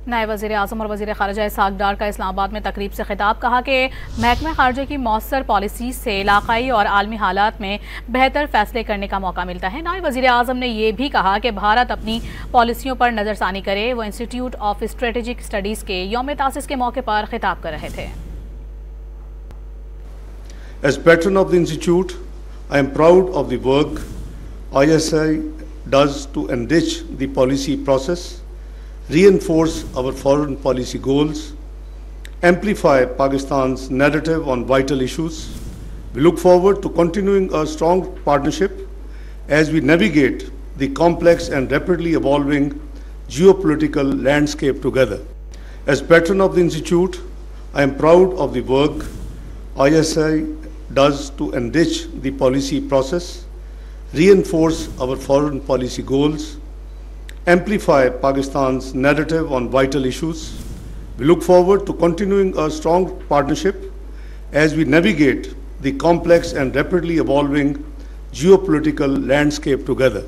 नायब वज़ीरा'ज़म और वज़ीर खارजः सागदार का इस्लामाबाद में तकरीब से खिताब। कहा कि महकमे खारजा की मौसर पॉलिसी से इलाकाई और आलमी हालात में बेहतर फैसले करने का मौका मिलता है। नायब वज़ीरा'ज़म ने यह भी कहा कि भारत अपनी पॉलिसियों पर नज़रसानी करे। वो इंस्टीट्यूट ऑफ स्ट्रेटेजिक स्टडीज़ के यौम तासिस के मौके पर खिताब कर रहे थे। As patron of the institute, I am proud of the work ISI does to enrich the policy process, reinforce our foreign policy goals, amplify Pakistan's narrative on vital issues. We look forward to continuing a strong partnership as we navigate the complex and rapidly evolving geopolitical landscape together. As patron of the institute, I am proud of the work ISI does to enrich the policy process, reinforce our foreign policy goals, amplify Pakistan's narrative on vital issues. We look forward to continuing a strong partnership as we navigate the complex and rapidly evolving geopolitical landscape together.